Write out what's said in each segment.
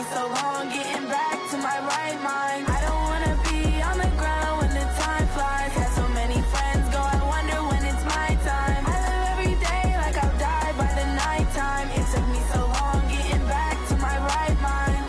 me so long getting back to my right mind. I don't wanna be on the ground when the time flies. Had so many friends go, I wonder when it's my time. I live every day like I'll die by the nighttime. It took me so long getting back to my right mind.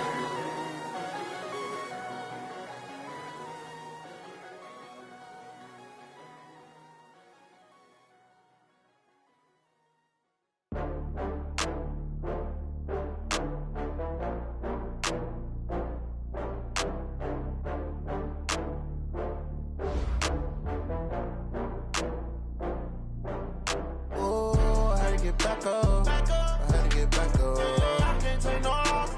Get back up. I had to get back up. I can't take no loss.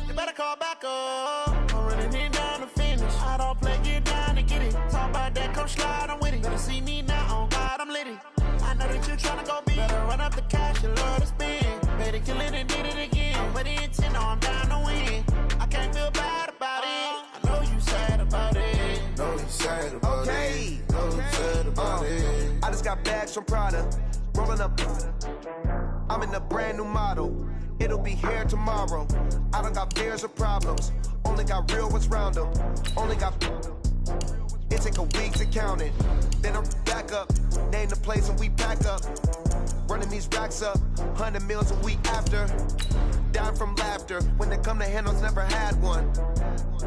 You better call back up. I'm running it down to finish. I don't play, get down to get it. Talk about that, come slide, I'm with it. Better see me now, on God, I'm litty. I know that you tryna go big. Better run up the cash, you love to spend. Better kill it and did it again. But the intent, no, I'm down to win. I can't feel bad about it. I know you sad about it. Know you sad about it. Know you sad about it. I just got bags from Prada. Rolling up, I'm in a brand new model. It'll be here tomorrow. I don't got fears or problems. Only got real ones round them. Only got. It take a week to count it. Then I'm back up. Name the place and we pack up. Running these racks up. 100 meals a week after. Down from laughter. When they come to handles, never had one.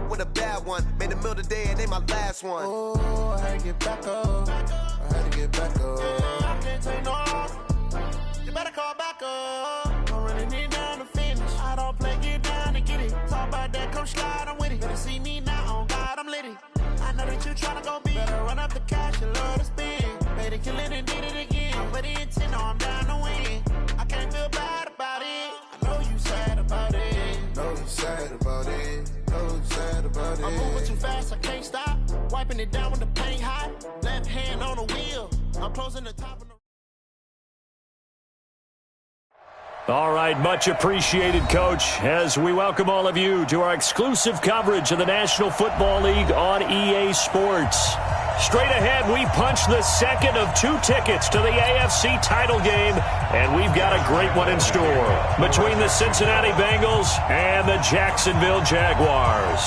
With a bad one. Made a meal today and ain't my last one. Oh, I had to get back up. I had to get back up. I can't take no loss. You better call back up. I'm running it down to finish. I don't play, get down to get it. Talk about that, come slide, I'm with it. Better see me now, on God, I'm litty. I know that you tryna go big. Better run up the cash, you love to spend. Better kill it and did it again. But the intent, no, I'm down to win. I can't feel bad about it. I know you sad about it. Know you sad about it. Know you sad about it. I'm moving too fast, I can't stop. Wiping it down with the paint hot. Left hand on the wheel. I'm closing the top of the... All right, much appreciated, Coach, as we welcome all of you to our exclusive coverage of the National Football League on EA Sports. Straight ahead, we punch the second of 2 tickets to the AFC title game, and we've got a great one in store between the Cincinnati Bengals and the Jacksonville Jaguars.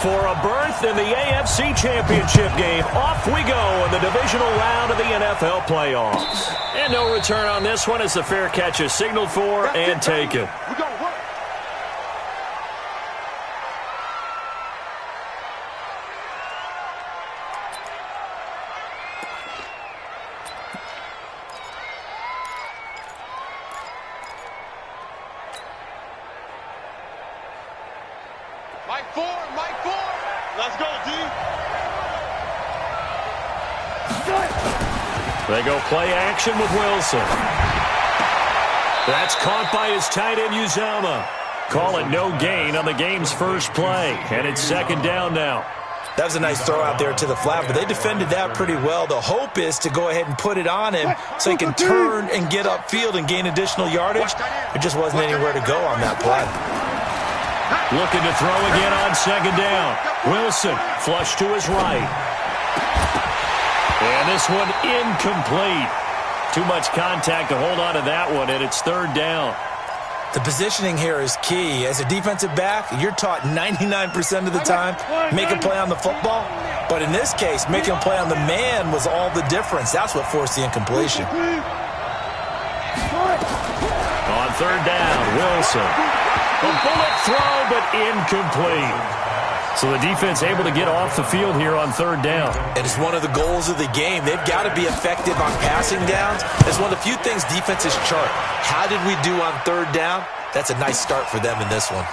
For a berth in the AFC Championship game, off we go in the divisional round of the NFL playoffs. And no return on this one as the fair catch is signaled for and taken. Mike 4. Let's go, D. They go play action with Wilson. That's caught by his tight end, Uzama. Call it no gain on the game's first play, and it's second down now. That was a nice throw out there to the flat, but they defended that pretty well. The hope is to go ahead and put it on him so he can turn and get upfield and gain additional yardage. There just wasn't anywhere to go on that play. Looking to throw again on second down. Wilson, flush to his right. And this one incomplete. Too much contact to hold on to that one, and it's third down. The positioning here is key. As a defensive back, you're taught 99% of the time, make a play on the football. But in this case, making a play on the man was all the difference. That's what forced the incompletion. On third down, Wilson. A bullet throw, but incomplete. So the defense able to get off the field here on third down. It is one of the goals of the game. They've got to be effective on passing downs. It's one of the few things defenses chart. How did we do on third down? That's a nice start for them in this one.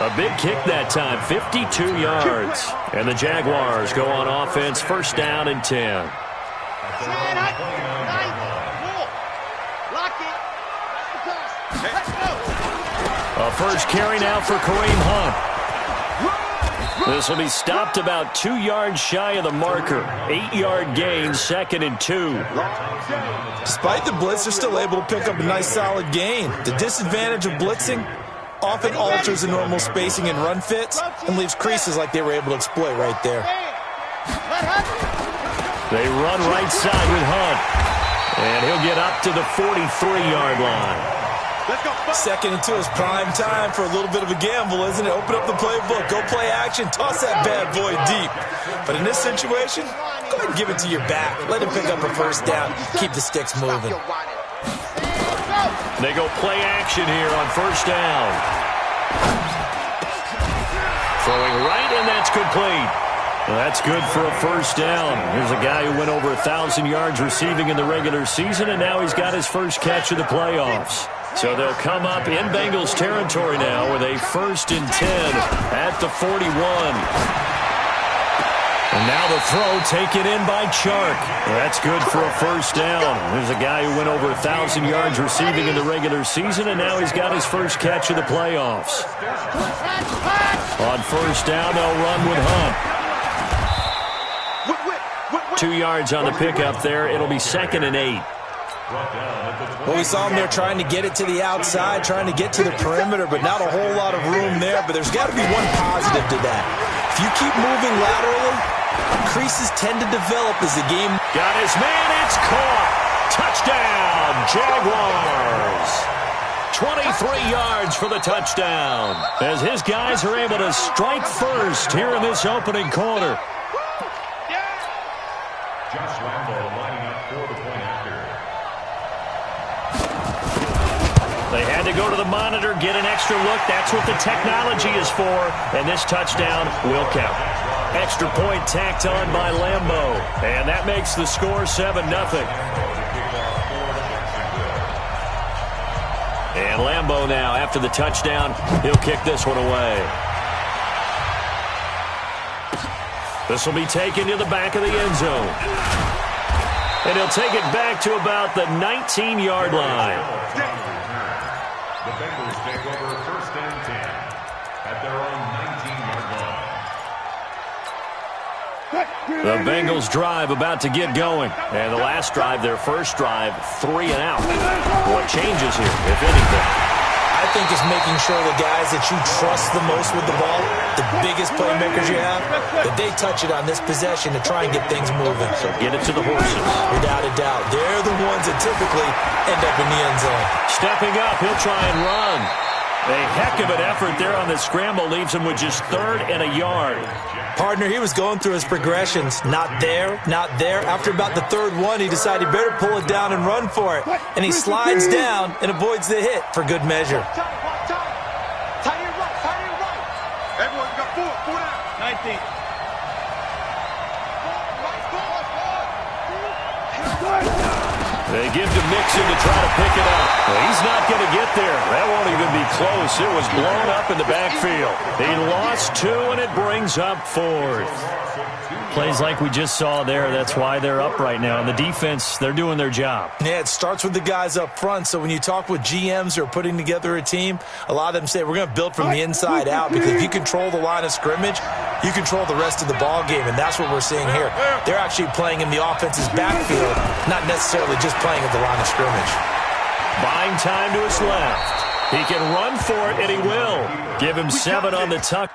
A big kick that time, 52 yards. And the Jaguars go on offense, first down and 10. A first carry now for Kareem Hunt. This will be stopped about 2 yards shy of the marker. 8-yard gain, second and 2. Despite the blitz, they're still able to pick up a nice solid gain. The disadvantage of blitzing often alters the normal spacing and run fits and leaves creases like they were able to exploit right there. They run right side with Hunt. And he'll get up to the 43-yard line. Let's go. 2nd and 2 is prime time for a little bit of a gamble, isn't it? Open up the playbook, go play action, toss that bad boy deep. But in this situation, go ahead and give it to your back. Let him pick up a first down. Keep the sticks moving. They go play action here on first down. Throwing right, and that's complete. Well, that's good for a first down. Here's a guy who went over 1,000 yards receiving in the regular season, and now he's got his first catch of the playoffs. So they'll come up in Bengals territory now with a 1st and 10 at the 41. And now the throw taken in by Chark. Well, that's good for a first down. There's a guy who went over 1,000 yards receiving in the regular season, and now he's got his first catch of the playoffs. On first down, they'll run with Hunt. 2 yards on the pickup there. It'll be 2nd and 8. Well, we saw him there trying to get it to the outside, trying to get to the perimeter, but not a whole lot of room there. But there's got to be one positive to that. If you keep moving laterally, creases tend to develop as the game. Got his man. It's caught. Touchdown, Jaguars. 23 yards for the touchdown as his guys are able to strike first here in this opening quarter. Josh Lambo lining up for the point after. They had to go to the monitor, get an extra look. That's what the technology is for, and this touchdown will count. Extra point tacked on by Lambo, and that makes the score 7-0. And Lambo now, after the touchdown, he'll kick this one away. This will be taken to the back of the end zone. And he'll take it back to about the 19-yard line. The Bengals take over 1st and 10 at their own 19-yard line. The Bengals drive about to get going. And the last drive, their first drive, 3 and out. What changes here, if anything? I think it's making sure the guys that you trust the most with the ball, the biggest playmakers you have, that they touch it on this possession to try and get things moving. So get it to the horses. Without a doubt. They're the ones that typically end up in the end zone. Stepping up, he'll try and run. A heck of an effort there on the scramble leaves him with just 3rd and a yard. Partner, he was going through his progressions. Not there, not there. After about the 3rd one, he decided he better pull it down and run for it. And he slides down and avoids the hit for good measure. Tight end right. Everyone got 4 down. 19. They give to Mixon to try to pick it up. Well, he's not going to get there. That won't even be close. It was blown up in the backfield. He lost 2, and it brings up 4th. Plays like we just saw there. That's why they're up right now. And the defense, they're doing their job. Yeah, it starts with the guys up front. So when you talk with GMs who are putting together a team, a lot of them say we're going to build from the inside out, because if you control the line of scrimmage, you control the rest of the ball game, and that's what we're seeing here. They're actually playing in the offense's backfield, not necessarily just playing at the line of scrimmage. Buying time to his left. He can run for it, and he will. Give him 7 on the tuck.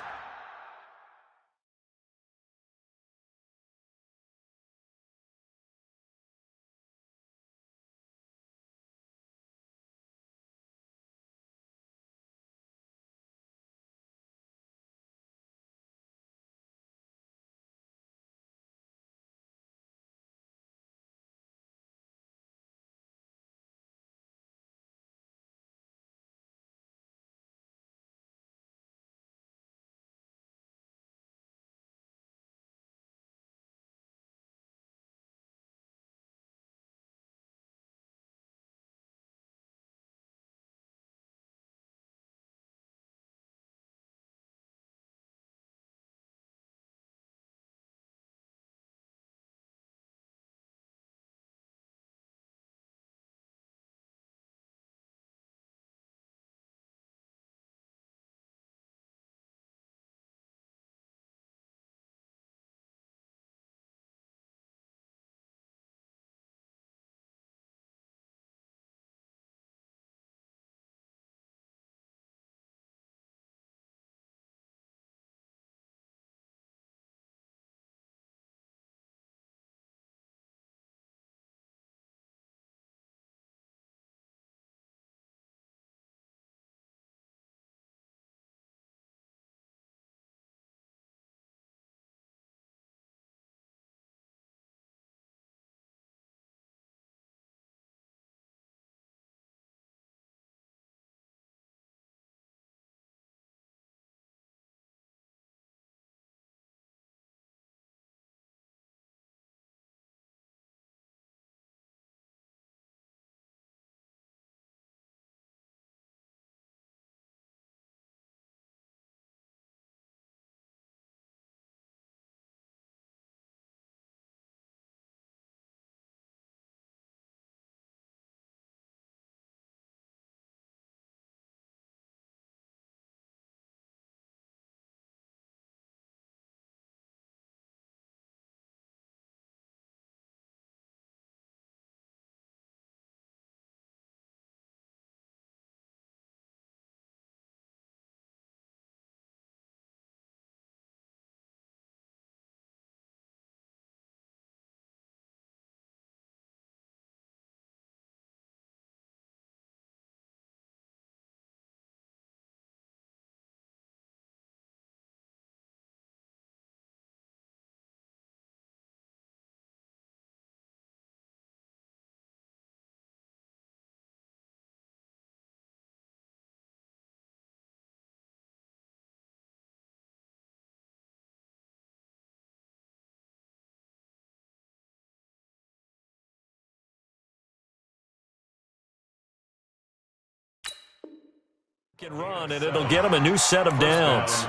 Can run, and it'll get him a new set of downs.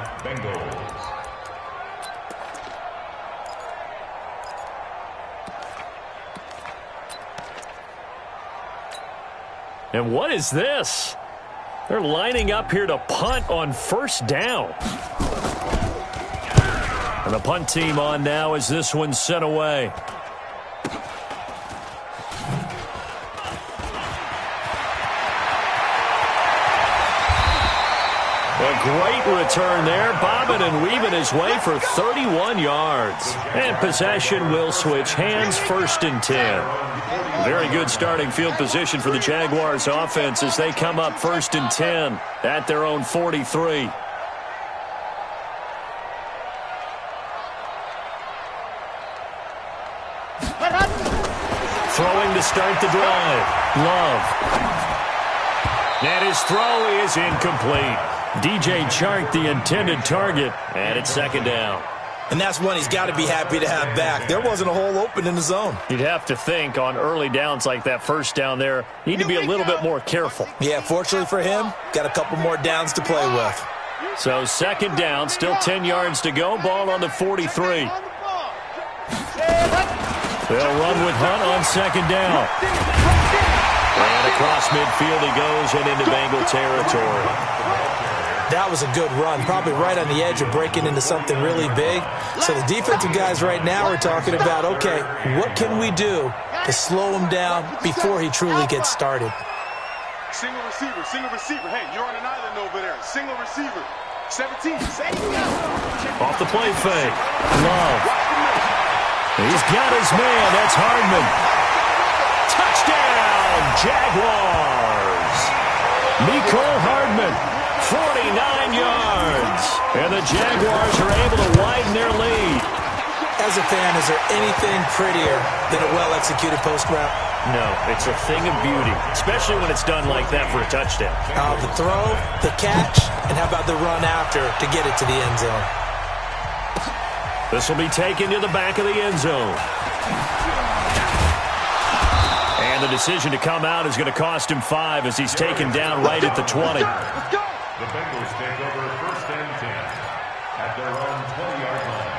And what is this? They're lining up here to punt on first down. And the punt team on now as this one's sent away. A great return there, bobbing and weaving his way for 31 yards. And possession will switch hands, 1st and 10. Very good starting field position for the Jaguars offense as they come up 1st and 10 at their own 43. Throwing to start the drive. Love. And his throw is incomplete. DJ Chark, the intended target, and it's 2nd down. And that's one he's got to be happy to have back. There wasn't a hole open in the zone. You'd have to think on early downs like that, 1st down there, need to be a little bit more careful. Yeah, fortunately for him, got a couple more downs to play with. So 2nd down, still 10 yards to go, ball on the 43. They'll run with Hunt on 2nd down. And across midfield he goes and into Bengal territory. That was a good run, probably right on the edge of breaking into something really big. So the defensive guys right now are talking about, okay, what can we do to slow him down before he truly gets started? Single receiver, single receiver. Hey, you're on an island over there. Single receiver. 17. Off the play fake. Love. He's got his man. That's Hardman. Touchdown, Jaguars. Mecole Hardman, 49 yards. And the Jaguars are able to widen their lead. As a fan, is there anything prettier than a well-executed post route? No, it's a thing of beauty, especially when it's done like that for a touchdown. The throw, the catch, and how about the run after to get it to the end zone? This will be taken to the back of the end zone. And the decision to come out is going to cost him 5 as he's taken down right at the 20. The Bengals take over 1st and 10 at their own 20-yard line.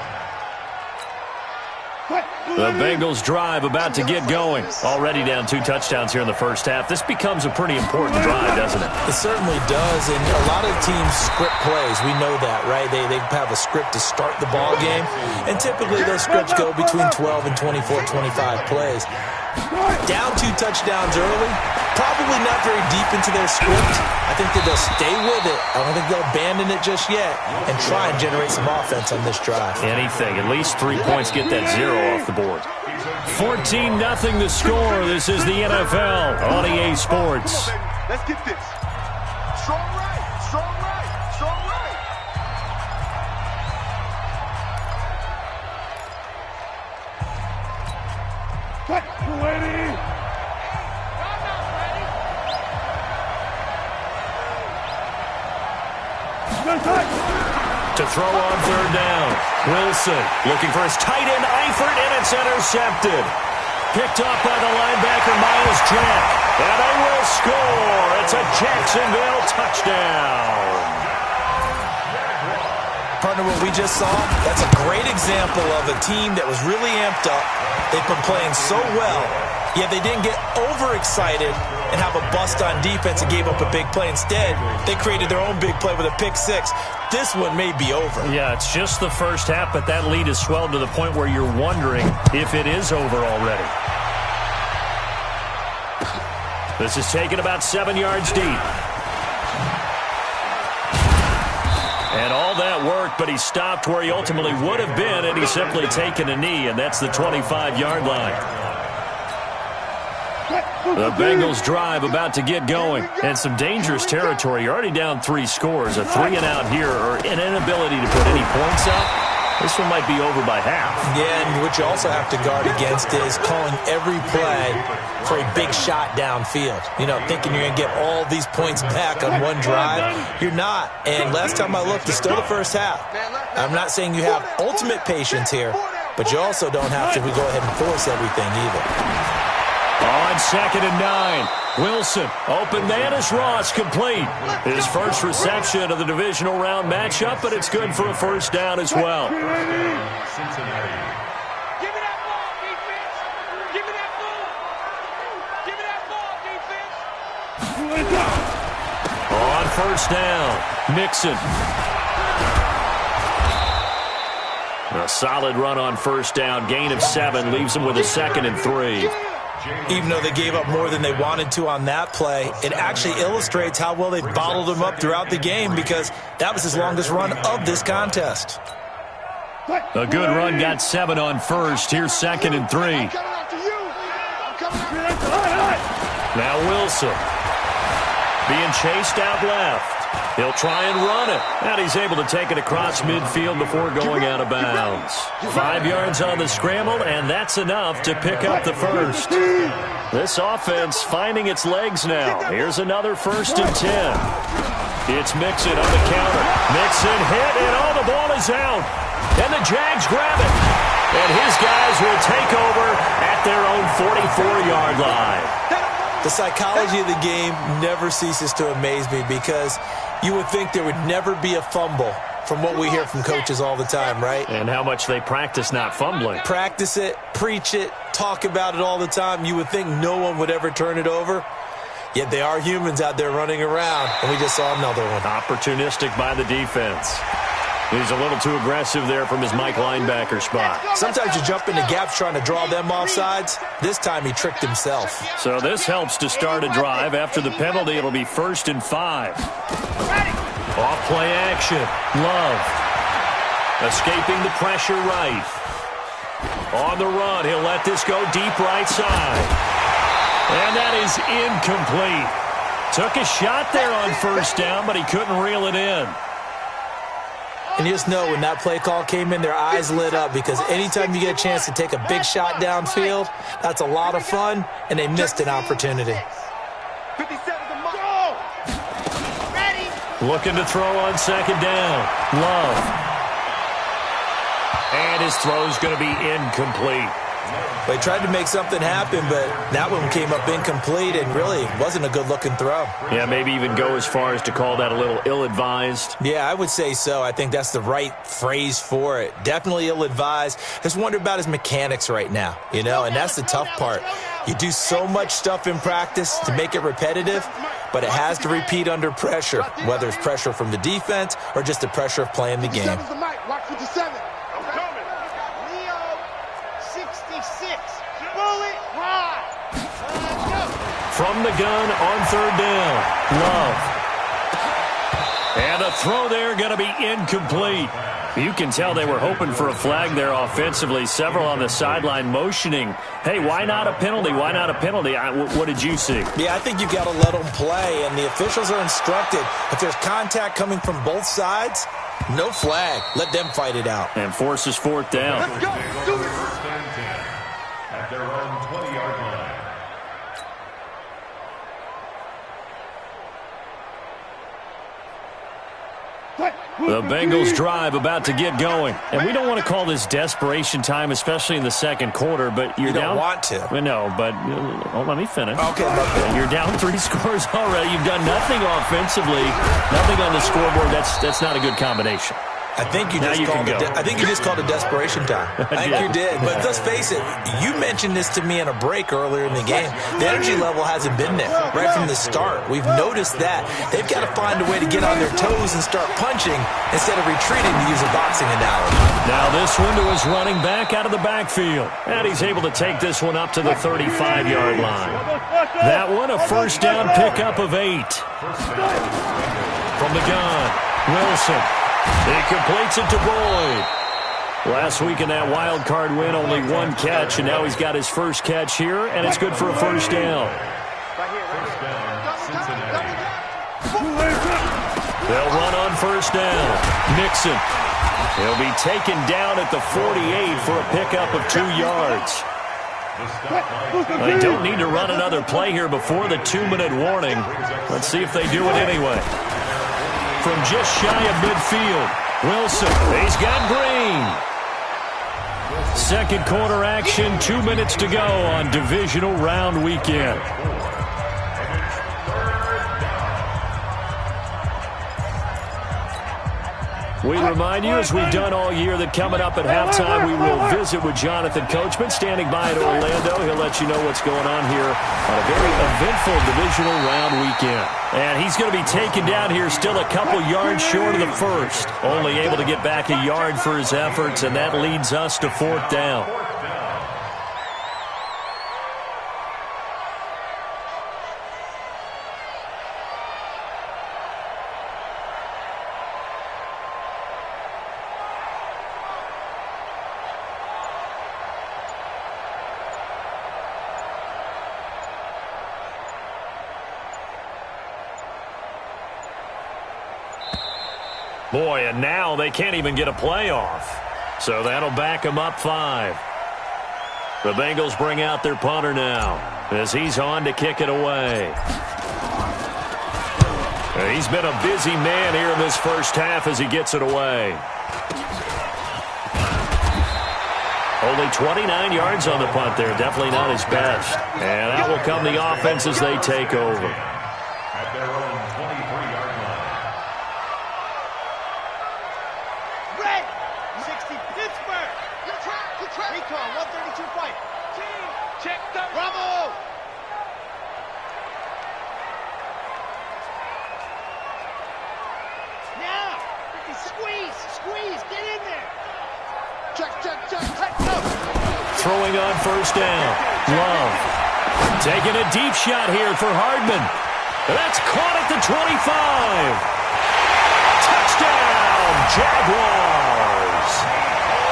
The Bengals drive about to get going. Already down 2 touchdowns here in the first half. This becomes a pretty important drive, doesn't it? It certainly does, and a lot of teams script plays. We know that, right? They have a script to start the ball game, and typically those scripts go between 12 and 24, 25 plays. Down 2 touchdowns early, probably not very deep into their script. I think that they'll stay with it. I don't think they'll abandon it just yet and try and generate some offense on this drive. Anything. At least 3 points, get that 0 off the board. 14-0 the score. This is the NFL on EA Sports. Let's get this. Strong right, strong right, strong right. What? Ready? To throw on 3rd down. Wilson looking for his tight end, Eifert, and it's intercepted. Picked off by the linebacker, Miles Jack. And they will score. It's a Jacksonville touchdown. Partner, what we just saw, that's a great example of a team that was really amped up. They've been playing so well, yet they didn't get overexcited and have a bust on defense and gave up a big play. Instead, they created their own big play with a pick-6. This one may be over. Yeah, it's just the first half, but that lead has swelled to the point where you're wondering if it is over already. This is taken about 7 yards deep. And all that worked, but he stopped where he ultimately would have been, and he's simply taken a knee, and that's the 25-yard line. The Bengals drive about to get going, and some dangerous territory. You're already down 3 scores. A 3-and-out here, or an inability to put any points up. This one might be over by half. Yeah, and what you also have to guard against is calling every play for a big shot downfield. You know, thinking you're going to get all these points back on one drive. You're not. And last time I looked, it's still the first half. I'm not saying you have ultimate patience here, but you also don't have to go ahead and force everything either. On 2nd and 9, Wilson, open man is Ross, complete. His first reception of the divisional round matchup, but it's good for a first down as well. Cincinnati. Give me that ball, defense. Give me that ball. Give me that ball, defense. On first down, Mixon. A solid run on first down, gain of 7, leaves him with a 2nd and 3. Even though they gave up more than they wanted to on that play, it actually illustrates how well they bottled him up throughout the game because that was his longest run of this contest. A good run, got 7 on first. Here's 2nd and 3. Now Wilson being chased out left. He'll try and run it. And he's able to take it across midfield before going out of bounds. 5 yards on the scramble, and that's enough to pick up the first. This offense finding its legs now. Here's another 1st and 10. It's Mixon on the counter. Mixon hit, and the ball is out. And the Jags grab it. And his guys will take over at their own 44-yard line. The psychology of the game never ceases to amaze me because you would think there would never be a fumble from what we hear from coaches all the time, right? And how much they practice not fumbling. Practice it, preach it, talk about it all the time. You would think no one would ever turn it over. Yet they are humans out there running around, and we just saw another one. Opportunistic by the defense. He's a little too aggressive there from his Mike linebacker spot. Sometimes you jump into gaps trying to draw them off sides. This time he tricked himself. So this helps to start a drive. After the penalty, it'll be 1st and 5. Off play action. Love. Escaping the pressure right. On the run, he'll let this go deep right side. And that is incomplete. Took a shot there on first down, but he couldn't reel it in. And you just know when that play call came in, their eyes lit up because anytime you get a chance to take a big shot downfield, that's a lot of fun, and they missed an opportunity. Looking to throw on 2nd down. Love. And his throw's going to be incomplete. They tried to make something happen, but that one came up incomplete and really wasn't a good-looking throw. Yeah, maybe even go as far as to call that a little ill-advised. Yeah, I would say so. I think that's the right phrase for it. Definitely ill-advised. Just wonder about his mechanics right now, and that's the tough part. You do so much stuff in practice to make it repetitive, but it has to repeat under pressure, whether it's pressure from the defense or just the pressure of playing the game. From the gun on 3rd down. Love. And a throw there going to be incomplete. You can tell they were hoping for a flag there offensively. Several on the sideline motioning, hey, why not a penalty? Why not a penalty? What did you see? Yeah, I think you've got to let them play, and the officials are instructed. If there's contact coming from both sides, no flag. Let them fight it out. And forces 4th down. Let's go. 1st and 10 at their own 20-yard line. The Bengals drive about to get going. And we don't want to call this desperation time, especially in the 2nd quarter, but you're down. You don't want to. No, but let me finish. Okay. You're down 3 scores already. You've done nothing offensively, nothing on the scoreboard. That's not a good combination. I think you just called it desperation time. I think you did. But let's face it, you mentioned this to me in a break earlier in the game. The energy level hasn't been there right from the start. We've noticed that. They've got to find a way to get on their toes and start punching instead of retreating, to use a boxing analogy. Now this one to his running back out of the backfield. And he's able to take this one up to the 35-yard line. That one a 1st down pickup of 8. From the gun, Wilson. He completes it to Boyd. Last week in that wild card win, only 1 catch, and now he's got his first catch here, and it's good for a 1st down. Cincinnati. They'll run on 1st down. Mixon. He'll be taken down at the 48 for a pickup of 2 yards. They don't need to run another play here before the 2-minute warning. Let's see if they do it anyway. From just shy of midfield, Wilson, he's got Green. 2nd quarter action, 2 minutes to go on divisional round weekend. We remind you, as we've done all year, that coming up at halftime, we will visit with Jonathan Coachman, standing by in Orlando. He'll let you know what's going on here on a very eventful divisional round weekend. And he's going to be taken down here still a couple yards short of the first. Only able to get back a yard for his efforts, and that leads us to 4th down. Boy, and now they can't even get a playoff. So that'll back them up 5. The Bengals bring out their punter now as he's on to kick it away. He's been a busy man here in this first half as he gets it away. Only 29 yards on the punt there. Definitely not his best. And out will come the offense as they take over. At their own 23-yard line. Red, 60 Pittsburgh. Recon, 132 fight. Check the Bravo. Now, squeeze, get in there. Check, no. Throwing on first down. Love. Taking a deep shot here for Hardman. That's caught at the 25. Touchdown, Jaguars.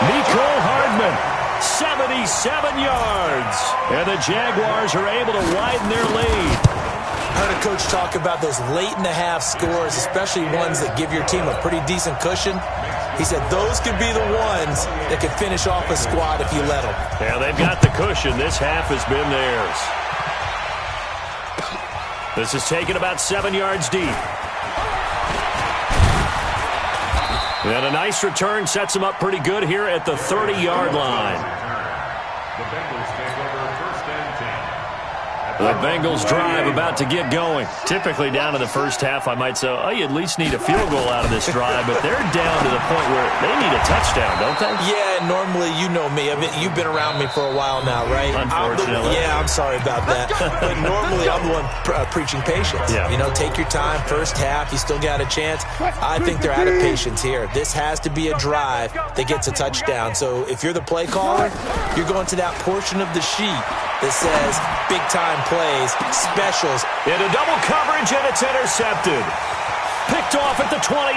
Mecole Hardman, 77 yards. And the Jaguars are able to widen their lead. I heard a coach talk about those late-in-the-half scores, especially ones that give your team a pretty decent cushion. He said those could be the ones that could finish off a squad if you let them. Yeah, they've got the cushion. This half has been theirs. This is taken about 7 yards deep. And a nice return sets him up pretty good here at the 30-yard line. The Bengals take over 1st and 10. The Bengals drive about to get going. Typically down in the first half, I might say, oh, you at least need a field goal out of this drive, but they're down to the point where they need a touchdown, don't they? Yeah, normally, you know me. I mean, you've been around me for a while now, right? Unfortunately. I'm sorry about that. But normally, I'm the one preaching patience. Yeah. You know, take your time. First half, you still got a chance. I think they're out of patience here. This has to be a drive that gets a touchdown. So if you're the play caller, you're going to that portion of the sheet that says big-time plays, specials. Into double coverage, and it's intercepted. Picked off at the 28.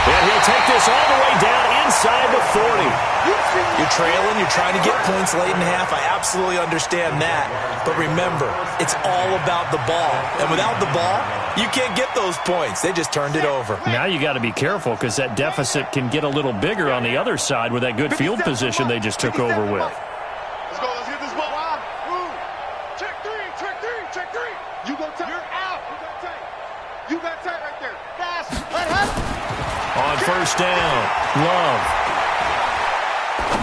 And he'll take this all the way down inside the 40. You're trailing, you're trying to get points late in half. I absolutely understand that. But remember, it's all about the ball. And without the ball, you can't get those points. They just turned it over. Now you got to be careful because that deficit can get a little bigger on the other side with that good field position they just took over with. Let's go, let's get this ball. Check three. You go tight. You're out. You got tight right there. Fast. Let happen. On first down, Love.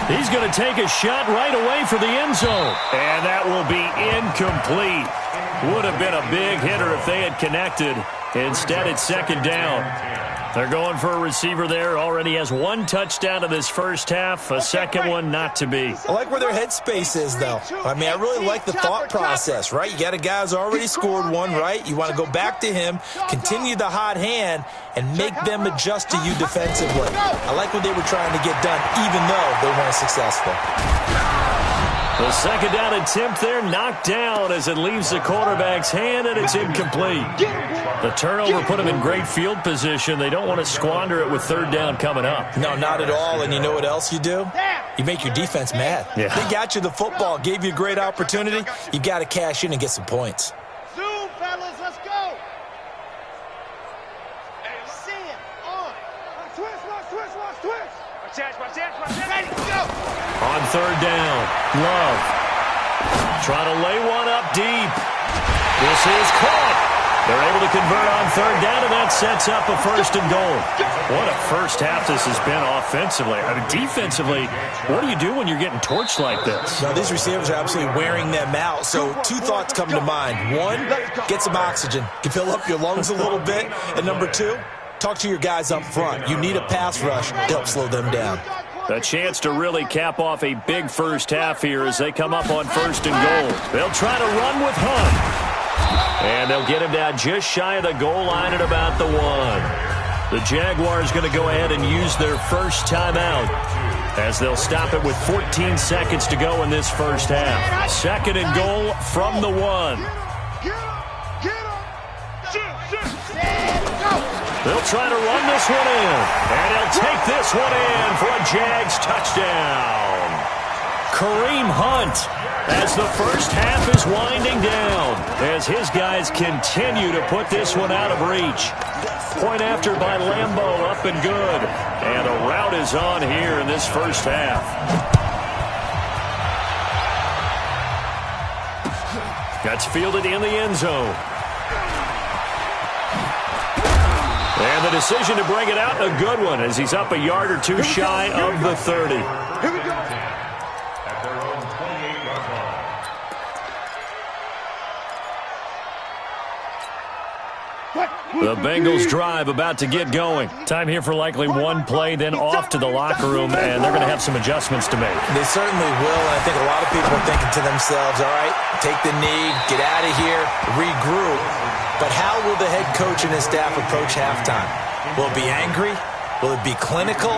He's going to take a shot right away for the end zone. And that will be incomplete. Would have been a big hitter if they had connected. Instead, it's 2nd down. They're going for a receiver there. Already has 1 touchdown in this first half. A second one not to be. I like where their headspace is, though. I mean, I really like the thought process, right? You got a guy who's already scored one, right? You want to go back to him, continue the hot hand, and make them adjust to you defensively. I like what they were trying to get done, even though they weren't successful. The 2nd down attempt there knocked down as it leaves the quarterback's hand, and it's incomplete. The turnover put them in great field position. They don't want to squander it with 3rd down coming up. No, not at all. And you know what else you do? You make your defense mad. Yeah. They got you the football, gave you a great opportunity. You got to cash in and get some points. Zoom, fellas, let's go. Hey, Sam, on. Twist. Watch that. Ready, go. On 3rd down, Love. Trying to lay one up deep. This is caught. They're able to convert on third down, and that sets up a first and goal. What a first half this has been offensively. I mean, defensively, what do you do when you're getting torched like this? Now, these receivers are absolutely wearing them out. So 2 thoughts come to mind. 1, get some oxygen. You fill up your lungs a little bit. And number 2, talk to your guys up front. You need a pass rush to help slow them down. A chance to really cap off a big first half here as they come up on first and goal. They'll try to run with Hunt. And they'll get him down just shy of the goal line at about the 1. The Jaguars going to go ahead and use their first timeout as they'll stop it with 14 seconds to go in this first half. Second and goal from the 1. They'll try to run this one in. And he'll take this one in for a Jags touchdown. Kareem Hunt, as the first half is winding down, as his guys continue to put this one out of reach. Point after by Lambeau, up and good. And a rout is on here in this first half. That's fielded in the end zone. And the decision to bring it out, a good one, as he's up a yard or 2 shy of the 30. Here we go. The Bengals drive about to get going. Time here for likely one play, then off to the locker room, and they're going to have some adjustments to make. They certainly will, and I think a lot of people are thinking to themselves, all right, take the knee, get out of here, regroup. But how will the head coach and his staff approach halftime? Will it be angry? Will it be clinical?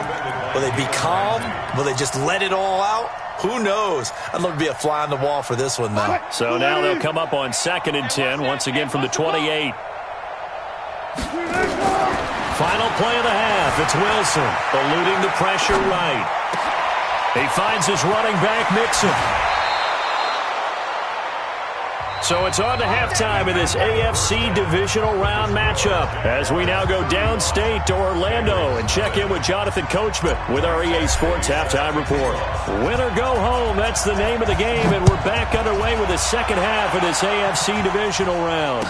Will they be calm? Will they just let it all out? Who knows? I'd love to be a fly on the wall for this one, though. So now they'll come up on 2nd and 10, once again from the 28. Final play of the half. It's Wilson eluding the pressure right. He finds his running back, Mixon. So it's on to halftime in this AFC divisional round matchup as we now go downstate to Orlando and check in with Jonathan Coachman with our EA Sports Halftime Report. Win or go home, that's the name of the game, and we're back underway with the second half of this AFC divisional round.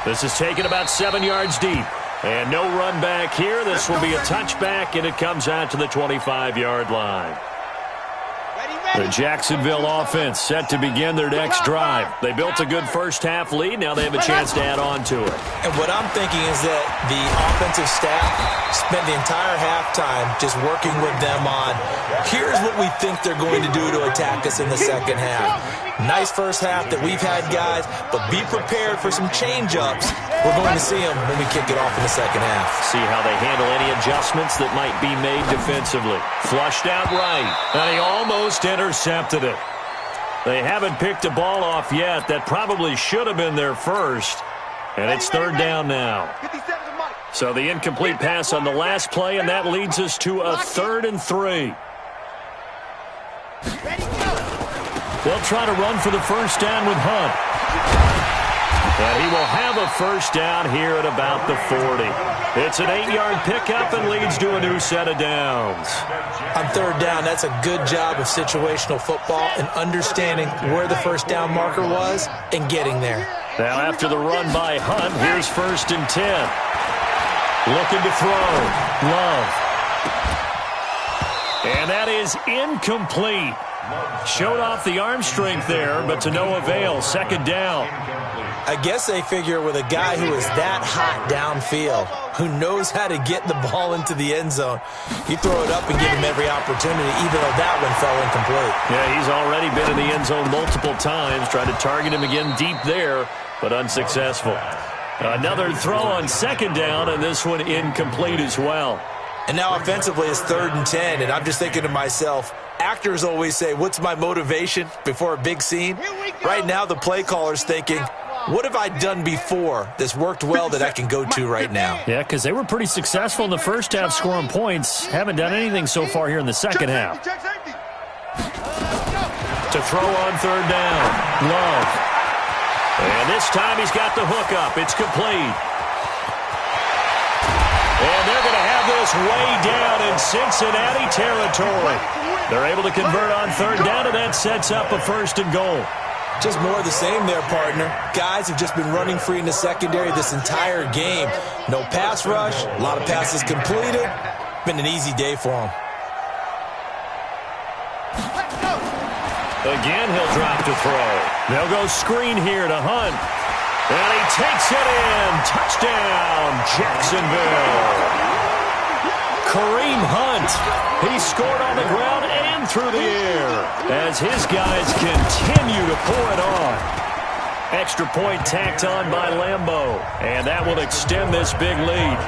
This is taken about 7 yards deep. And no run back here. This will be a touchback, and it comes out to the 25-yard line. The Jacksonville offense set to begin their next drive. They built a good first-half lead. Now they have a chance to add on to it. And what I'm thinking is that the offensive staff spent the entire halftime just working with them on, here's what we think they're going to do to attack us in the second half. Nice first half that we've had, guys, but be prepared for some change-ups. We're going to see them when we kick it off in the second half. See how they handle any adjustments that might be made defensively. Flushed out right, and he almost intercepted it. They haven't picked a ball off yet. That probably should have been their first, and it's 3rd down now. So the incomplete pass on the last play, and that leads us to a 3rd and 3. They'll try to run for the first down with Hunt. And he will have a first down here at about the 40. It's an 8-yard pickup and leads to a new set of downs. On 3rd down, that's a good job of situational football and understanding where the first down marker was and getting there. Now after the run by Hunt, here's 1st and 10. Looking to throw. Love. And that is incomplete. Showed off the arm strength there, but to no avail. 2nd down. I guess they figure with a guy who is that hot downfield, who knows how to get the ball into the end zone, you throw it up and give him every opportunity, even though that one fell incomplete. Yeah, he's already been in the end zone multiple times, tried to target him again deep there, but unsuccessful. Another throw on 2nd down, and this one incomplete as well. And now offensively it's 3rd and 10, and I'm just thinking to myself, actors always say, what's my motivation before a big scene? Right now the play caller's thinking, what have I done before that's worked well that I can go to right now? Yeah, because they were pretty successful in the first half scoring points. Haven't done anything so far here in the second half. To throw on 3rd down. Love. And this time he's got the hook up. It's complete. And they're going to have this way down in Cincinnati territory. They're able to convert on 3rd down, and that sets up a 1st and goal. Just more of the same there, partner. Guys have just been running free in the secondary this entire game. No pass rush, a lot of passes completed. Been an easy day for them. Again, he'll drop to throw. They'll go screen here to Hunt. And he takes it in. Touchdown, Jacksonville. Kareem Hunt. He scored on the ground and through the air as his guys continue to pour it on. Extra point tacked on by Lambeau. And that will extend this big lead.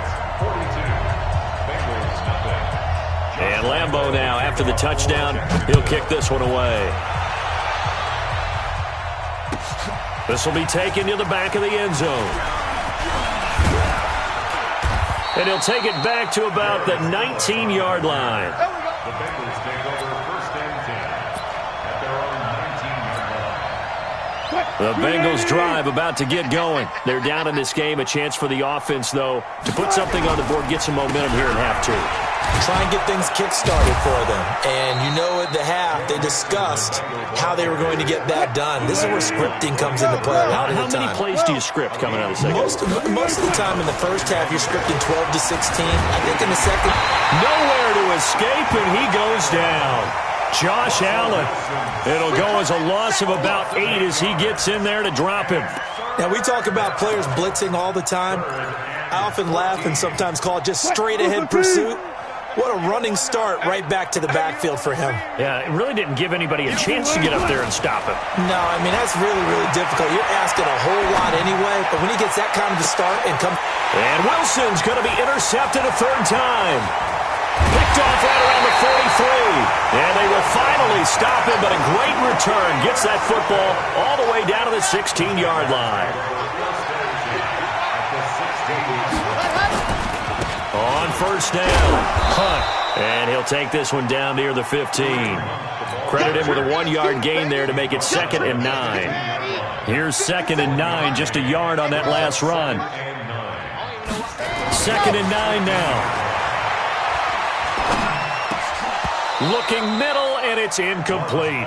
And Lambeau now, after the touchdown, he'll kick this one away. This will be taken to the back of the end zone. And he'll take it back to about the 19-yard line. The Bengals take over first and 10 at their own 19-yard line. The Bengals drive about to get going. They're down in this game. A chance for the offense, though, to put something on the board, get some momentum here in half two. Try and get things kick-started for them. And you know at the half, they discussed how they were going to get that done. This is where scripting comes into play a lot of the time. How many plays do you script coming out of the second? Most of the time in the first half, you're scripting 12 to 16. I think in the second... Nowhere to escape, and he goes down. Josh Allen. It'll go as a loss of about 8 as he gets in there to drop him. Now, we talk about players blitzing all the time. I often laugh and sometimes call it just straight-ahead pursuit. What a running start right back to the backfield for him. Yeah, it really didn't give anybody a chance to get up there and stop him. No, I mean, that's really, really difficult. You're asking a whole lot anyway, but when he gets that kind of a start and comes... And Wilson's going to be intercepted a third time. Picked off right around the 43. And they will finally stop him, but a great return gets that football all the way down to the 16-yard line. On first down, Hunt. And he'll take this one down near the 15. Credit him with a 1-yard gain there to make it 2nd and 9. Here's 2nd and 9, just a yard on that last run. 2nd and 9 now. Looking middle, and it's incomplete.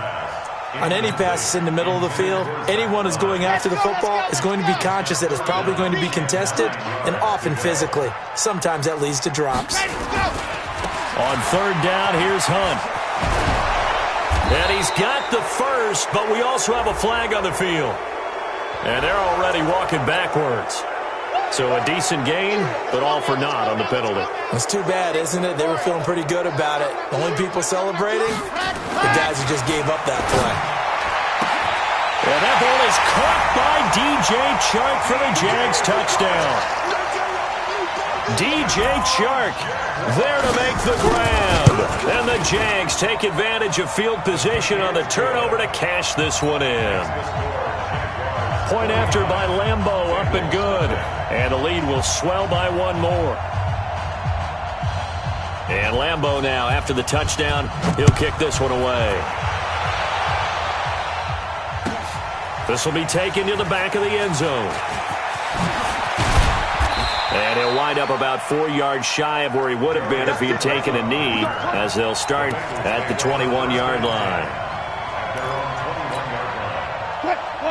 On any passes in the middle of the field, anyone who's going after the football is going to be conscious that it's probably going to be contested, and often physically. Sometimes that leads to drops. On third down, here's Hunt. And he's got the first, but we also have a flag on the field. And they're already walking backwards. So a decent gain, but all for naught on the penalty. It's too bad, isn't it? They were feeling pretty good about it. The only people celebrating, the guys who just gave up that play. And that ball is caught by DJ Chark for the Jags touchdown. DJ Chark there to make the grab. And the Jags take advantage of field position on the turnover to cash this one in. Point after by Lambeau, up and good. And the lead will swell by one more. And Lambeau now, after the touchdown, he'll kick this one away. This will be taken to the back of the end zone. And he'll wind up about 4 yards shy of where he would have been if he had taken a knee, as they'll start at the 21-yard line.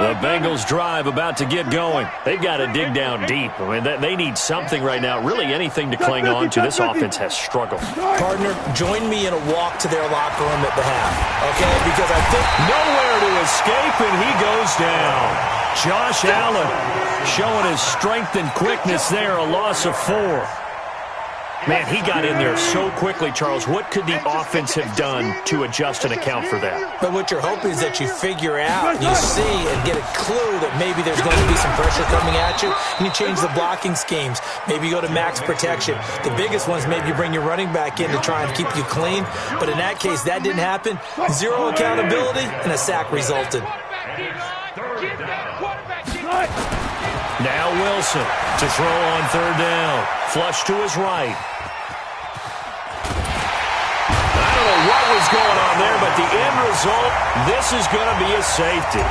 The Bengals drive about to get going. They've got to dig down deep. I mean, they need something right now, really anything to cling on to. This offense has struggled. Partner, join me in a walk to their locker room at the half, okay? Because I think... Nowhere to escape, and he goes down. Josh Allen showing his strength and quickness there, a loss of 4. Man, he got in there so quickly, Charles. What could the offense have done to adjust and account for that? But what you're hoping is that you figure out, you see, and get a clue that maybe there's going to be some pressure coming at you, and you change the blocking schemes. Maybe you go to max protection. The biggest one is maybe you bring your running back in to try and keep you clean. But in that case, that didn't happen. 0 accountability, and a sack resulted. Now Wilson to throw on third down. Flush to his right. I don't know what was going on there, but the end result, this is going to be a safety.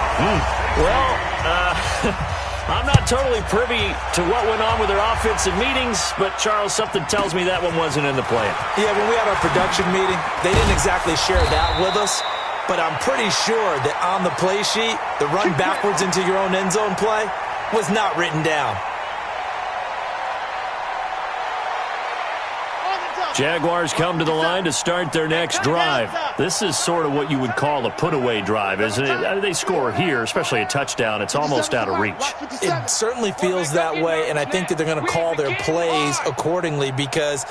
Well, I'm not totally privy to what went on with their offensive meetings, but, Charles, something tells me that one wasn't in the plan. Yeah, when we had our production meeting, they didn't exactly share that with us. but I'm pretty sure that on the play sheet, the run backwards into your own end zone play was not written down. Jaguars come to the line to start their next drive. This is sort of what you would call a put-away drive, isn't it? They score here, especially a touchdown. It's almost out of reach. It certainly feels that way, and I think that they're going to call their plays accordingly, because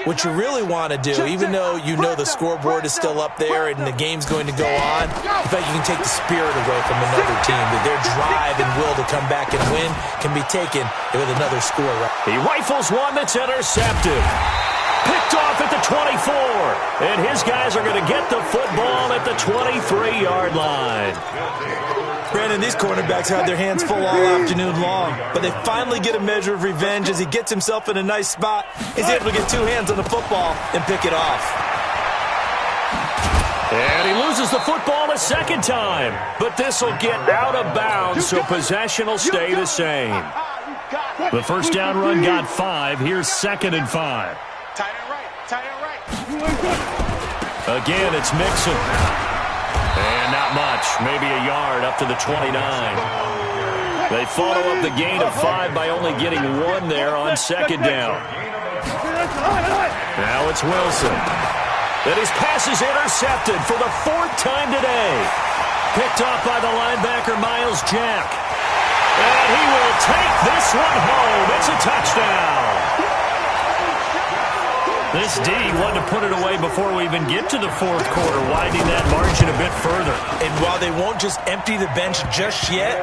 what you really want to do, even though you know the scoreboard is still up there and the game's going to go on, I think you can take the spirit away from another team, that their drive and will to come back and win can be taken with another score. He rifles one that's intercepted. Picked off at the 24, and his guys are going to get the football at the 23-yard line. Brandon, these cornerbacks had their hands full all afternoon long, but they finally get a measure of revenge as he gets himself in a nice spot. He's able to get two hands on the football and pick it off. And he loses the football a second time, but this will get out of bounds, so possession will stay the same. The first down run got 5. Here's 2nd and 5. Again, it's Mixon. And not much, maybe a yard up to the 29. They follow up the gain of 5 by only getting 1 there on 2nd down. Now it's Wilson. And his pass is intercepted for the 4th time today. Picked off by the linebacker, Miles Jack. And he will take this one home. It's a touchdown. This D wanted to put it away before we even get to the 4th quarter, widening that margin a bit further. And while they won't just empty the bench just yet,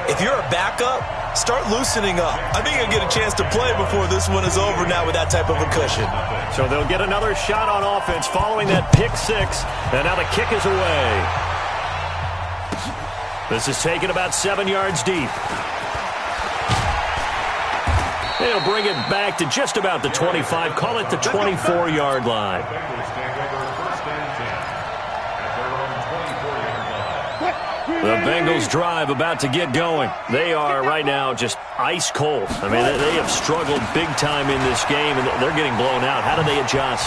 if you're a backup, start loosening up. I think you'll get a chance to play before this one is over now with that type of a cushion. So they'll get another shot on offense following that pick 6, and now the kick is away. This is taken about 7 yards deep. They'll bring it back to just about the 25. Call it the 24-yard line. The Bengals drive about to get going. They are right now just ice cold. I mean, they have struggled big time in this game, and they're getting blown out. How do they adjust?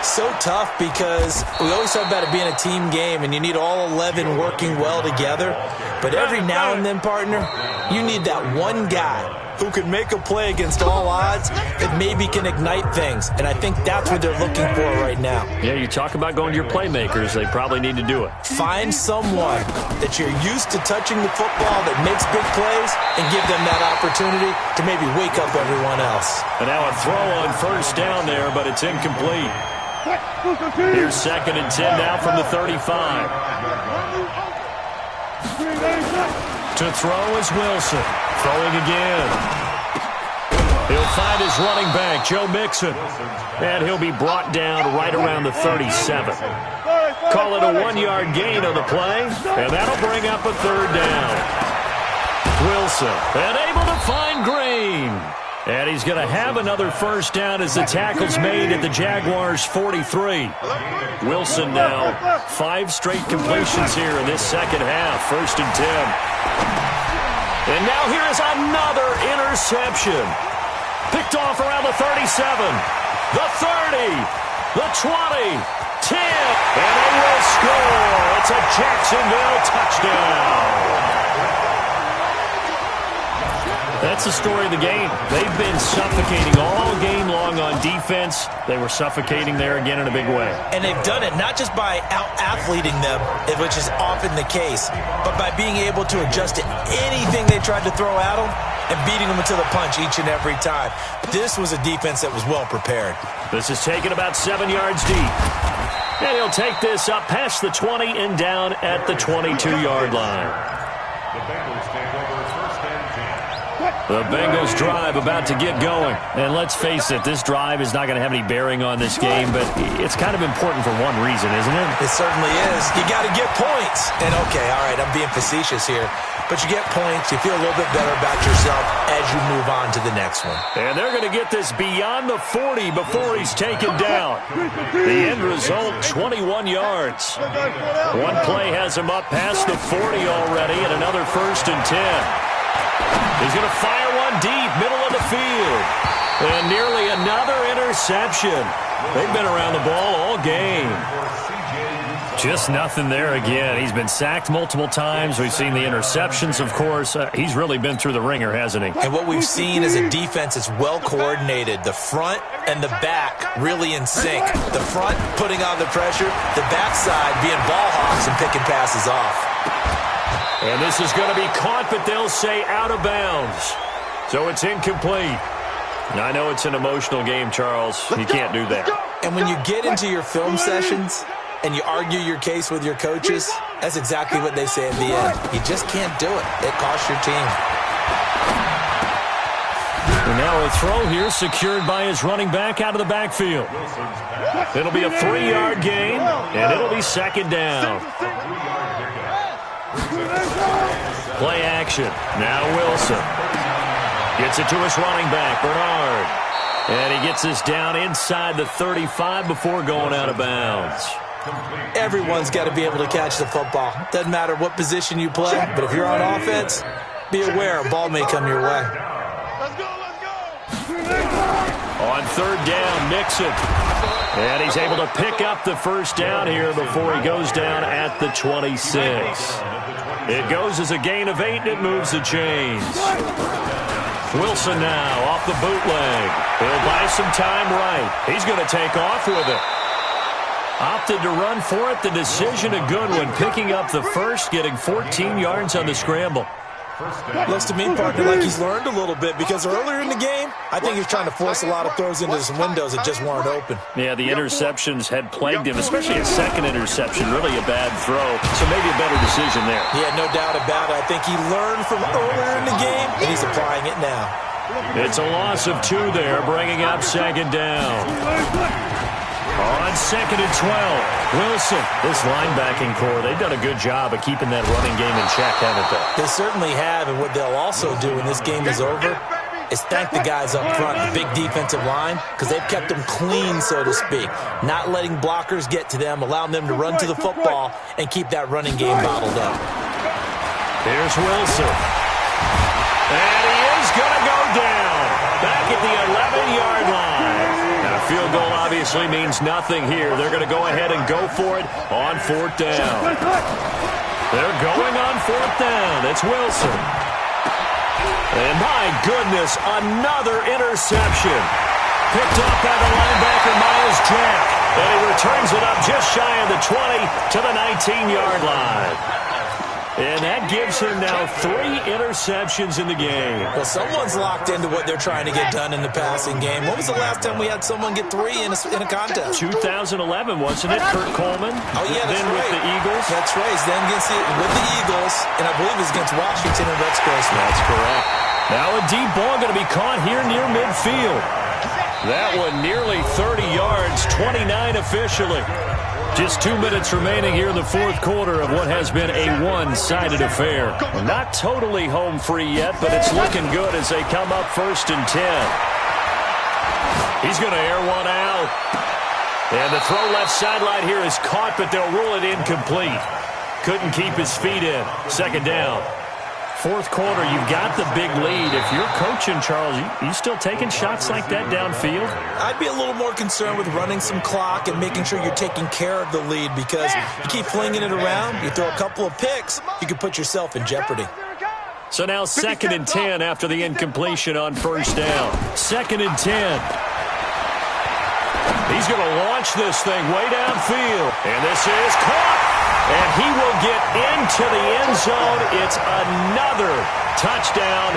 So tough, because we always talk about it being a team game, and you need all 11 working well together. But every now and then, partner, you need that one guy who can make a play against all odds that maybe can ignite things. And I think that's what they're looking for right now. Yeah, you talk about going to your playmakers. They probably need to do it. Find someone that you're used to touching the football that makes big plays and give them that opportunity to maybe wake up everyone else. And now a throw on 1st down there, but it's incomplete. Here's 2nd and 10 now from the 35. To throw is Wilson. Throwing again. He'll find his running back, Joe Mixon. And he'll be brought down right around the 37. Call it a 1-yard gain on the play. And that'll bring up a 3rd down. Wilson, and able to find Green. And he's going to have another 1st down as the tackle's made at the Jaguars' 43. Wilson now 5 straight completions here in this 2nd half. 1st and 10. And now here is another interception. Picked off around the 37, the 30, the 20, 10. And they will score. It's a Jacksonville touchdown. That's the story of the game. They've been suffocating all game long on defense. They were suffocating there again in a big way. And they've done it not just by out-athleting them, which is often the case, but by being able to adjust to anything they tried to throw at them and beating them to the punch each and every time. This was a defense that was well prepared. This is taken about 7 yards deep. And he'll take this up past the 20 and down at the 22-yard line. The Bengals take over 1st and 10. The Bengals drive about to get going. And let's face it, this drive is not going to have any bearing on this game, but it's kind of important for one reason, isn't it? It certainly is. You got to get points. And okay, all right, I'm being facetious here, but you get points, you feel a little bit better about yourself as you move on to the next one. And they're going to get this beyond the 40 before he's taken down. The end result, 21 yards. One play has him up past the 40 already, and another 1st and 10. He's going to fire one deep, middle of the field. And nearly another interception. They've been around the ball all game. Just nothing there again. He's been sacked multiple times. We've seen the interceptions, of course. He's really been through the ringer, hasn't he? And what we've seen is a defense that's well coordinated. The front and the back really in sync. The front putting on the pressure, the backside being ball hawks and picking passes off. And this is going to be caught, but they'll say out of bounds. So it's incomplete. I know it's an emotional game, Charles. You can't do that. And when you get into your film sessions and you argue your case with your coaches, that's exactly what they say at the end. You just can't do it. It costs your team. And now a throw here secured by his running back out of the backfield. It'll be a 3-yard gain, and it'll be second down. Play action. Now Wilson. Gets it to his running back, Bernard. And he gets us down inside the 35 before going out of bounds. Everyone's got to be able to catch the football. Doesn't matter what position you play, but if you're on offense, be aware a ball may come your way. Let's go, let's go. On third down, Nixon. And he's able to pick up the first down here before he goes down at the 26. It goes as a gain of 8, and it moves the chains. Wilson now off the bootleg. He'll buy some time right. He's going to take off with it. Opted to run for it. The decision a good one. Picking up the first, getting 14 yards on the scramble. Looks to me, partner, like he's learned a little bit because earlier in the game, I think he was trying to force a lot of throws into some windows that just weren't open. Yeah, the interceptions had plagued him, especially a second interception, really a bad throw. So maybe a better decision there. Yeah, no doubt about it. I think he learned from earlier in the game, and he's applying it now. It's a loss of 2 there, bringing up second down. On second and 12, Wilson. This linebacking core, they've done a good job of keeping that running game in check, haven't they? They certainly have, and what they'll also do when this game is over is thank the guys up front, the big defensive line, because they've kept them clean, so to speak, not letting blockers get to them, allowing them to run to the football and keep that running game bottled up. Here's Wilson. And he is going to go down back at the 11-yard line. A field goal obviously means nothing here. They're going to go ahead and go for it on 4th down. They're going on 4th down. It's Wilson. And my goodness, another interception. Picked up by the linebacker, Miles Jack. And he returns it up just shy of the 20 to the 19-yard line. And that gives him now 3 interceptions in the game. Well, someone's locked into what they're trying to get done in the passing game. When was the last time we had someone get 3 in a contest? 2011, wasn't it? Kurt Coleman. Oh, yeah, that's then right. with the Eagles. That's right. He's then with the Eagles, and I believe it's against Washington and Rex Grossman. That's correct. Now a deep ball going to be caught here near midfield. That one nearly 30 yards, 29 officially. Just 2 minutes remaining here in the 4th quarter of what has been a one-sided affair. Not totally home free yet, but it's looking good as they come up 1st and 10. He's going to air one out. And the throw left sideline here is caught, but they'll rule it incomplete. Couldn't keep his feet in. Second down. 4th quarter, you've got the big lead. If you're coaching, Charles, you still taking shots like that downfield? I'd be a little more concerned with running some clock and making sure you're taking care of the lead because you keep flinging it around, you throw a couple of picks, you could put yourself in jeopardy. So now 2nd and 10 after the incompletion on 1st down. 2nd and 10. He's going to launch this thing way downfield. And this is caught. And he will get into the end zone. It's another touchdown.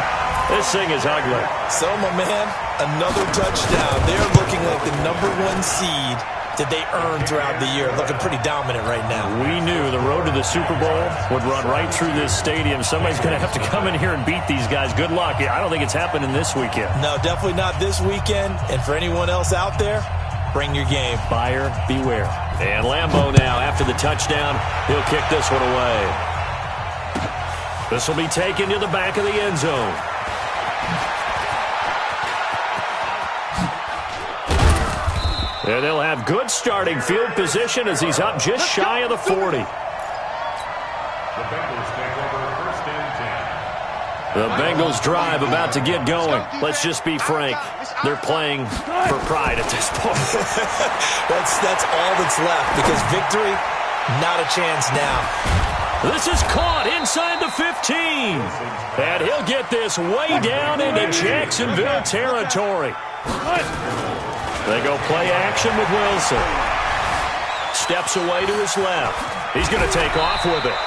This thing is ugly. So, my man, another touchdown. They're looking like the #1 seed that they earned throughout the year. Looking pretty dominant right now. We knew the road to the Super Bowl would run right through this stadium. Somebody's going to have to come in here and beat these guys. Good luck. I don't think it's happening this weekend. No, definitely not this weekend. And for anyone else out there, bring your game. Buyer beware. And Lambeau now, after the touchdown, he'll kick this one away. This will be taken to the back of the end zone. And they'll have good starting field position as he's up just shy of the 40. The Bengals take over 1st and 10. The Bengals drive about to get going. Let's just be frank. They're playing for pride at this point. That's all that's left because victory Not a chance now. This is caught inside the 15. And he'll get this way down into Jacksonville territory. They go play action with Wilson. Steps away to his left. He's going to take off with it.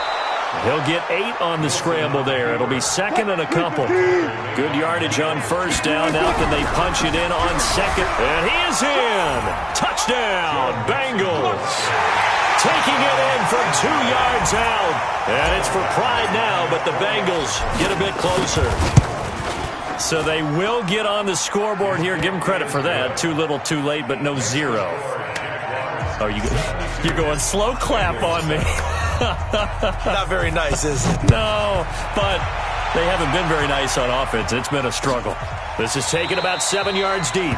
He'll get 8 on the scramble there. It'll be second and a couple. Good yardage on first down. Now can they punch it in on second? And he is in. Touchdown, Bengals. Taking it in from 2 yards out. And it's for pride now, but the Bengals get a bit closer. So they will get on the scoreboard here. Give them credit for that. Too little, too late, but no 0. Oh, you're going slow clap on me. Not very nice, is it? No, but they haven't been very nice on offense. It's been a struggle. This is taken about 7 yards deep.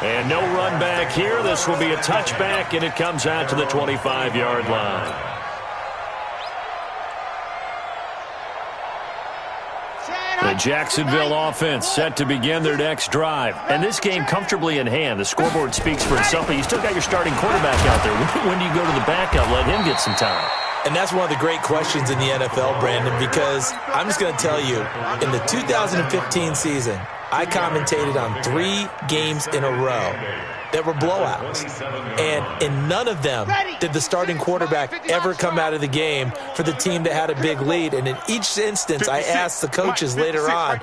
And no run back here. This will be a touchback, and it comes out to the 25-yard line. The Jacksonville offense set to begin their next drive. And this game comfortably in hand. The scoreboard speaks for itself, but you still got your starting quarterback out there. When do you go to the backup, let him get some time? And that's one of the great questions in the NFL, Brandon, because I'm just going to tell you, in the 2015 season, I commentated on 3 games in a row that were blowouts. And in none of them did the starting quarterback ever come out of the game for the team that had a big lead. And in each instance, I asked the coaches later on,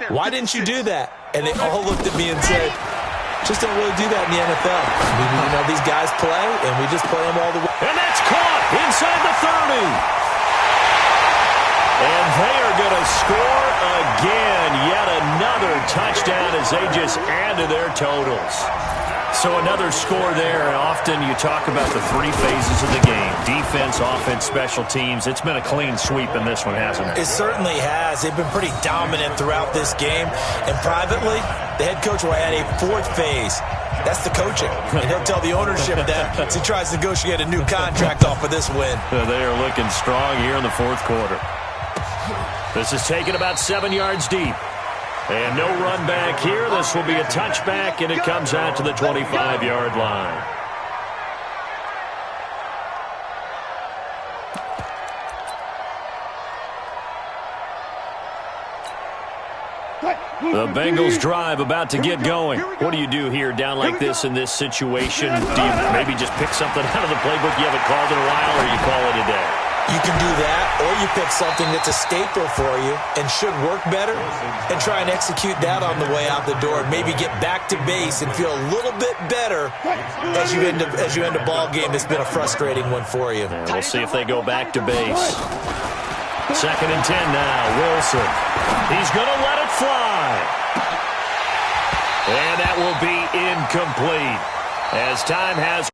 why didn't you do that? And they all looked at me and said, just don't really do that in the NFL. These guys play, and we just play them all the way. And that's caught inside the 30. And they are going to score again. Yet another touchdown as they just add to their totals. So another score there. Often you talk about the 3 phases of the game. Defense, offense, special teams. It's been a clean sweep in this one, hasn't it? It certainly has. They've been pretty dominant throughout this game. And privately, the head coach will add a 4th phase. That's the coaching. And he'll tell the ownership that as he tries to negotiate a new contract off of this win. They are looking strong here in the 4th quarter. This is taken about 7 yards deep. And no run back here. This will be a touchback, and it comes out to the 25-yard line. The Bengals drive about to get going. What do you do here down like this in this situation? Do you maybe just pick something out of the playbook you haven't called in a while, or you call it a day? You can do that, or you pick something that's a staple for you and should work better and try and execute that on the way out the door. Maybe get back to base and feel a little bit better as you end a ball game that's been a frustrating one for you. And we'll see if they go back to base. 2nd and 10 now. Wilson. He's going to let it fly. And that will be incomplete as time has